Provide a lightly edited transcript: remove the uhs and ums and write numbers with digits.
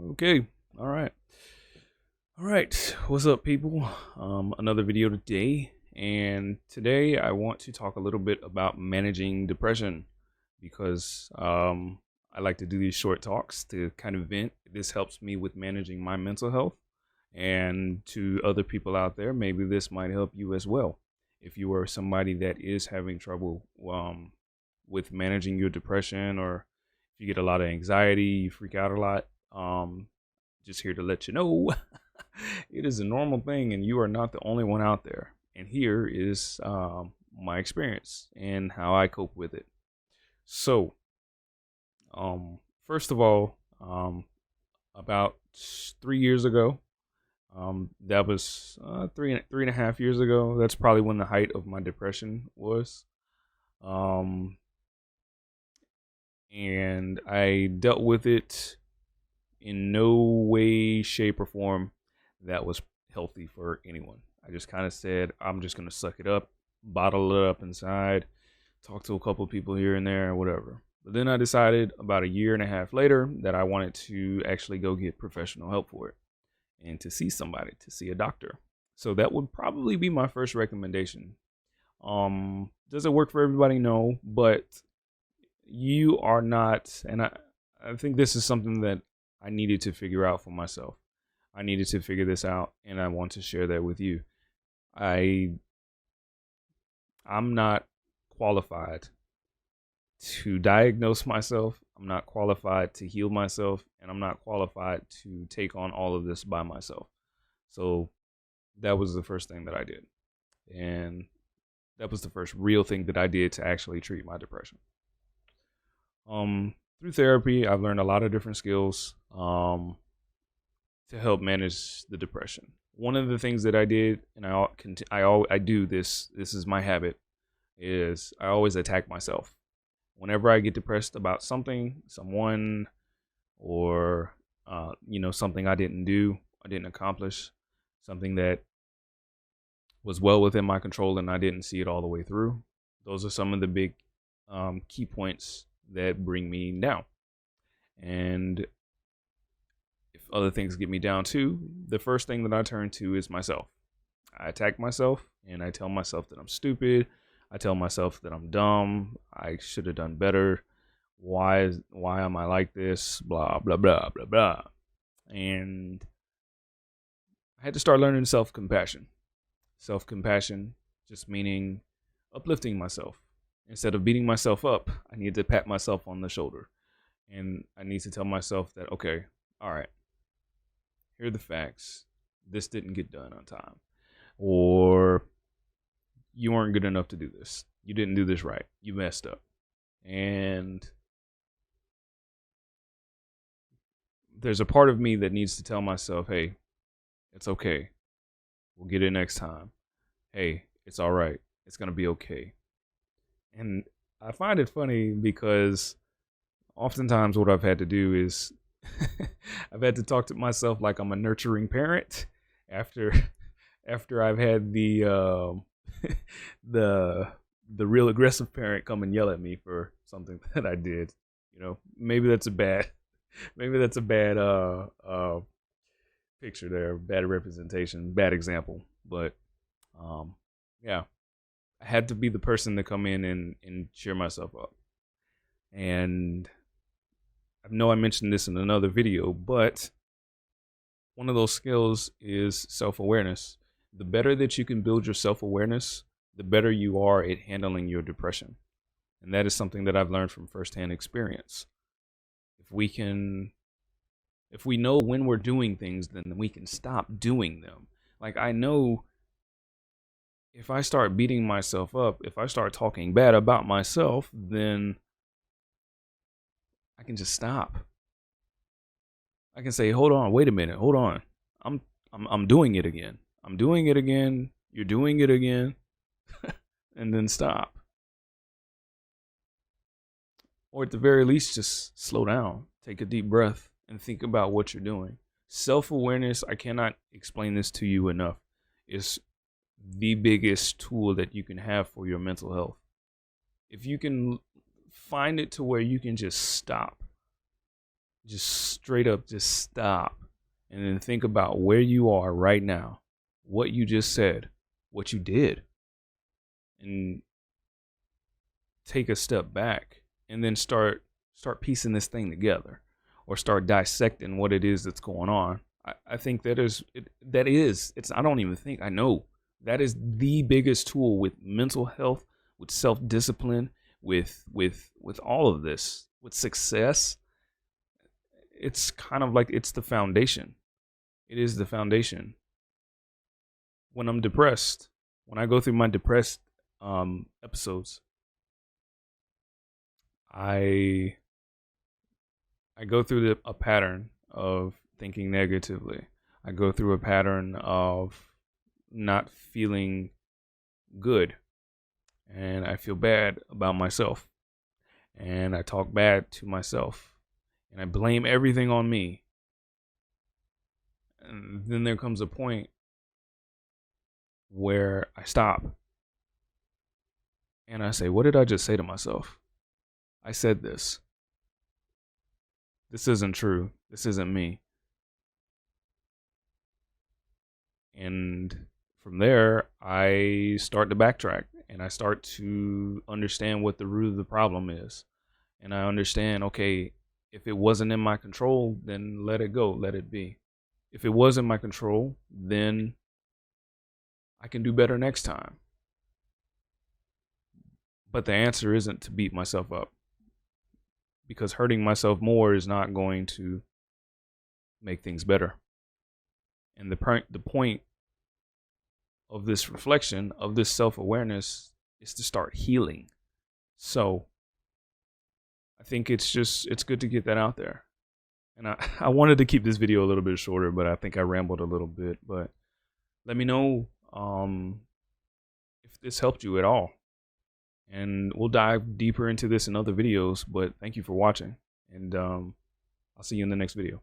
Okay. All right. All right. What's up, people? Another video today. And today I want to talk a little bit about managing depression because I like to do these short talks to kind of vent. This helps me with managing my mental health. And to other people out there, maybe this might help you as well. If you are somebody that is having trouble with managing your depression, or if you get a lot of anxiety, you freak out a lot, just here to let you know it is a normal thing and you are not the only one out there. And here is my experience and how I cope with it. So, first of all, about 3 years ago, that was 3.5 years ago. That's probably when the height of my depression was. And I dealt with it in no way, shape, or form that was healthy for anyone. I just kind of said, I'm just going to suck it up, bottle it up inside, talk to a couple of people here and there, whatever. But then I decided about a year and a half later that I wanted to actually go get professional help for it and to see somebody, to see a doctor. So that would probably be my first recommendation. Does it work for everybody? No, but you are not, and I think this is something that I needed to figure out for myself. I needed to figure this out, and I want to share that with you. I'm not qualified to diagnose myself. I'm not qualified to heal myself, and I'm not qualified to take on all of this by myself. So that was the first thing that I did. And that was the first real thing that I did to actually treat my depression. Through therapy, I've learned a lot of different skills to help manage the depression. One of the things that I did, and I do this. This is my habit. Is I always attack myself. Whenever I get depressed about something, someone, or something I didn't do, I didn't accomplish, something that was well within my control, and I didn't see it all the way through. Those are some of the big key points that bring me down. And if other things get me down too, the first thing that I turn to is myself. I attack myself and I tell myself that I'm stupid. I tell myself that I'm dumb. I should have done better. Why am I like this? Blah, blah, blah, blah, blah. And I had to start learning self-compassion. Self-compassion just meaning uplifting myself. Instead of beating myself up, I need to pat myself on the shoulder. And I need to tell myself that, okay, all right, here are the facts. This didn't get done on time. Or you weren't good enough to do this. You didn't do this right. You messed up. And there's a part of me that needs to tell myself, hey, it's okay. We'll get it next time. Hey, it's all right. It's going to be okay. And I find it funny because oftentimes what I've had to do is I've had to talk to myself like I'm a nurturing parent after I've had the the real aggressive parent come and yell at me for something that I did. Maybe that's a bad picture there, bad representation, bad example. But yeah, I had to be the person to come in and cheer myself up. And I know I mentioned this in another video, but one of those skills is self-awareness. The better that you can build your self-awareness, the better you are at handling your depression. And that is something that I've learned from firsthand experience. If we know when we're doing things, then we can stop doing them. Like, I know if I start beating myself up, if I start talking bad about myself, then I can just stop. I can say, hold on, wait a minute, hold on. I'm doing it again. I'm doing it again. You're doing it again. And then stop. Or at the very least, just slow down, take a deep breath, and think about what you're doing. Self-awareness, I cannot explain this to you enough, is the biggest tool that you can have for your mental health. If you can find it to where you can just stop Just straight up, just stop and then think about where you are right now, what you just said, what you did, and take a step back and then start piecing this thing together, or start dissecting what it is that's going on. I think it's, I don't even think, I know that is the biggest tool with mental health, with self-discipline, with all of this, with success. It's kind of like, it's the foundation. It is the foundation. When I'm depressed, when I go through my depressed episodes, I go through a pattern of thinking negatively. I go through a pattern of not feeling good, and I feel bad about myself, and I talk bad to myself, and I blame everything on me. And then there comes a point where I stop and I say, what did I just say to myself? I said this. This isn't true. This isn't me. And from there, I start to backtrack and I start to understand what the root of the problem is. And I understand, okay, if it wasn't in my control, then let it go, let it be. If it was in my control, then I can do better next time. But the answer isn't to beat myself up, because hurting myself more is not going to make things better. And the point of this reflection, of this self-awareness, is to start healing. So I think it's good to get that out there. And I wanted to keep this video a little bit shorter, but I think I rambled a little bit. But let me know if this helped you at all. And we'll dive deeper into this in other videos, but thank you for watching. And I'll see you in the next video.